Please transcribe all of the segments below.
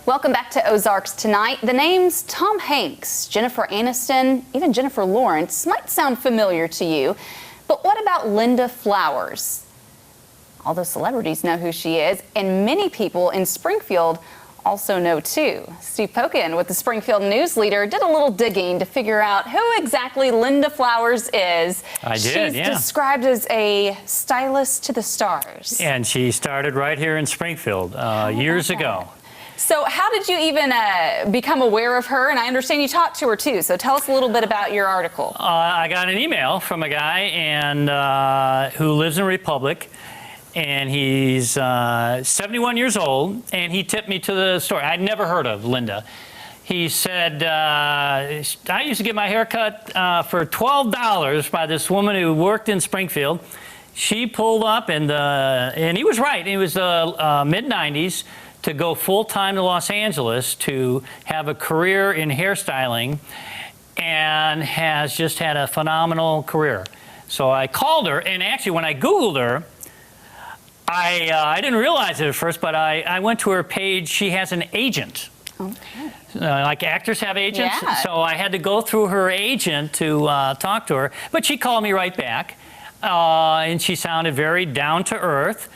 Welcome back to Ozarks tonight. The names Tom Hanks, Jennifer Aniston, even Jennifer Lawrence might sound familiar to you, but what about Linda Flowers? All those celebrities know who she is, and many people in Springfield also know too. Steve Pokin with the Springfield News Leader did a little digging to figure out who exactly Linda Flowers is. She's described as a stylist to the stars. And she started right here in Springfield years ago. So how did you even become aware of her? And I understand you talked to her too, so tell us a little bit about your article. I got an email from a guy who lives in Republic, and he's 71 years old, and he tipped me to the store. I'd never heard of Linda. He said, I used to get my hair cut for $12 by this woman who worked in Springfield. She pulled up, and he was right. It was the mid-'90s. To go full-time to Los Angeles to have a career in hairstyling, and has just had a phenomenal career. So I called her, and actually when I Googled her, I didn't realize it at first, but I went to her page. She has an agent. Okay. Like actors have agents. Yeah. So I had to go through her agent to talk to her, but she called me right back, and she sounded very down to earth.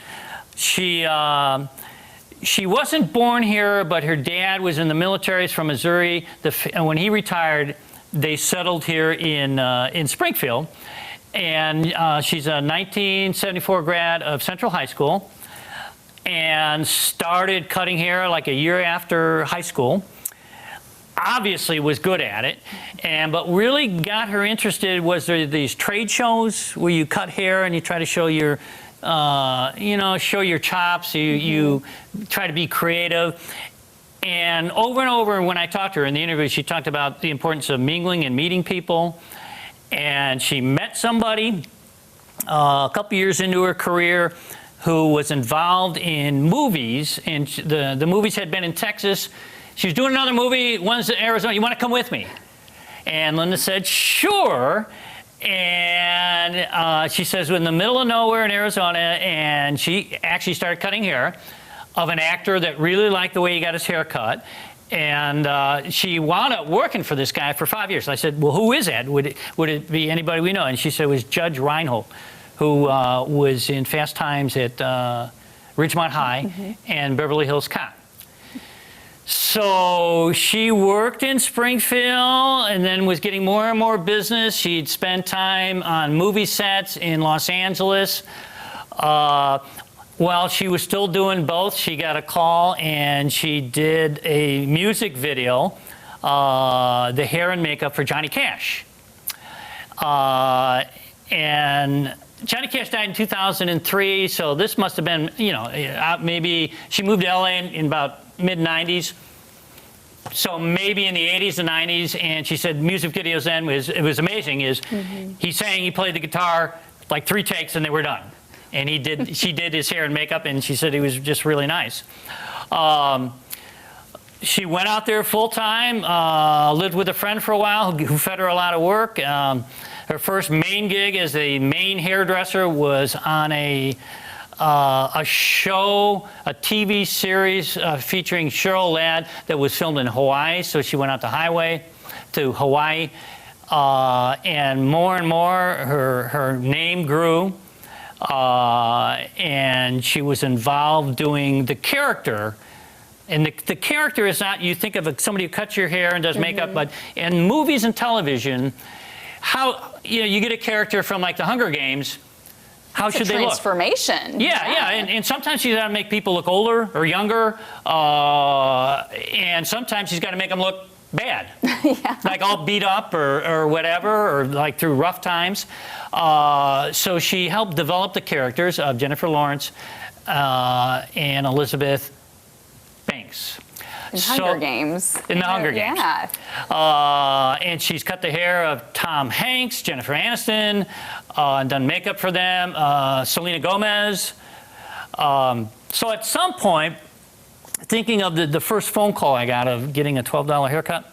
She wasn't born here, but her dad was in the military. He's from Missouri. And when he retired, they settled here in Springfield. And she's a 1974 grad of Central High School, and started cutting hair like a year after high school. Obviously was good at it, but really got her interested was there these trade shows where you cut hair and you try to show your show your chops, you try to be creative. And over, when I talked to her in the interview, she talked about the importance of mingling and meeting people. And she met somebody a couple years into her career who was involved in movies, and the movies had been in Texas. She was doing another movie, one's in Arizona. You want to come with me? And Linda said, sure. And she says, we're in the middle of nowhere in Arizona, and she actually started cutting hair of an actor that really liked the way he got his hair cut. And she wound up working for this guy for 5 years. I said, well, who is that? Would it be anybody we know? And she said it was Judge Reinhold, who was in Fast Times at Ridgemont High and Beverly Hills Cop. So she worked in Springfield and then was getting more and more business. She'd spent time on movie sets in Los Angeles. While she was still doing both, she got a call and she did a music video, the hair and makeup for Johnny Cash. And Johnny Cash died in 2003, so this must have been, maybe she moved to LA in about mid-'90s. So maybe in the 80s and 90s, and she said music videos then it was amazing. He sang, he played the guitar, like 3 takes and they were done. And she did his hair and makeup, and she said he was just really nice. She went out there full time, lived with a friend for a while who fed her a lot of work. Her first main gig as a main hairdresser was on a show, a TV series featuring Cheryl Ladd that was filmed in Hawaii. So she went out to Hawaii, and more her name grew. And she was involved doing the character. And the character is not, you think of somebody who cuts your hair and does makeup, but in movies and television, you get a character from like the Hunger Games, how should they look? Transformation. Yeah. And sometimes she's got to make people look older or younger, and sometimes she's got to make them look bad, like all beat up or whatever, or like through rough times. So she helped develop the characters of Jennifer Lawrence and Elizabeth Banks. In Hunger Games. In the Hunger Games. Yeah. And she's cut the hair of Tom Hanks, Jennifer Aniston, and done makeup for them, Selena Gomez. So at some point, thinking of the first phone call I got of getting a $12 haircut,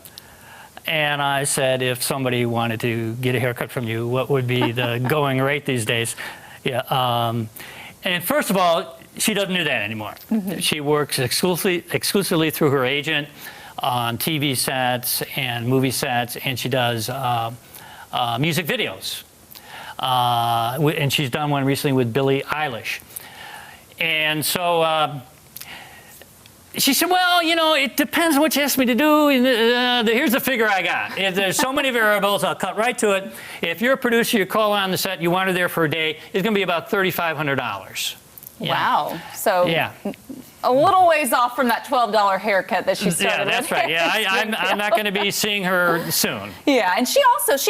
and I said, if somebody wanted to get a haircut from you, what would be the going rate these days? Yeah. And first of all, she doesn't do that anymore. She works exclusively through her agent on TV sets and movie sets, and she does music videos. And she's done one recently with Billie Eilish. And so she said, well, you know, it depends on what you ask me to do. Here's the figure I got. If there's so many variables, I'll cut right to it. If you're a producer, you call on the set, you want her there for a day, it's going to be about $3,500. Yeah. Wow. So yeah. a little ways off from that $12 haircut that she started with. Yeah, that's right. Yeah, I'm not going to be seeing her soon. Yeah, and she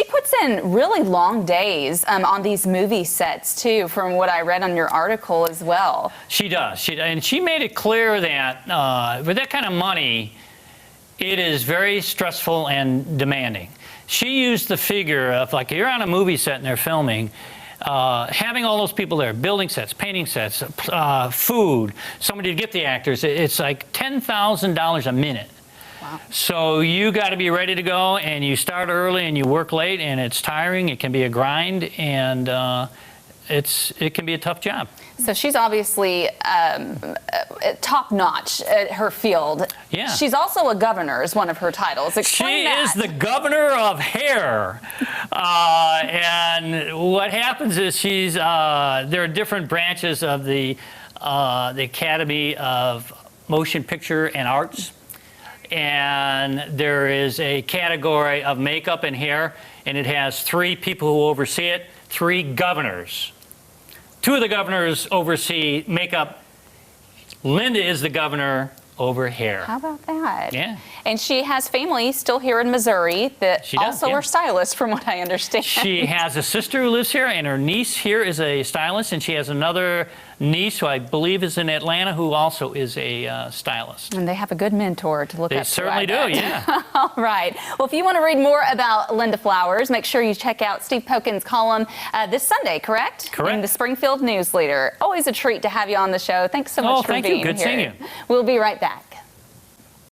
puts in really long days on these movie sets too, from what I read on your article as well. She does. And she made it clear that with that kind of money, it is very stressful and demanding. She used the figure of, like, you're on a movie set and they're filming, having all those people there, building sets, painting sets, food, somebody to get the actors, it's like $10,000 a minute. Wow. So you got to be ready to go, and you start early and you work late, and it's tiring, it can be a grind, and it can be a tough job. So she's obviously top-notch at her field. Yeah. She's also a governor, is one of her titles. Explain that. She is the governor of hair. And what happens is there are different branches of the Academy of Motion Picture and Arts. And there is a category of makeup and hair, and it has 3 people who oversee it, 3 governors. 2 of the governors oversee makeup. Linda is the governor over hair. How about that? Yeah. And she has family still here in Missouri that also are stylists, from what I understand. She has a sister who lives here, and her niece here is a stylist, and she has another niece who I believe is in Atlanta who also is a stylist. And they have a good mentor to look up to. They certainly do, yeah. All right. Well, if you want to read more about Linda Flowers, make sure you check out Steve Pokin's column this Sunday, correct? Correct. In the Springfield News Leader. Always a treat to have you on the show. Thanks so much for being here. Good seeing you. We'll be right back.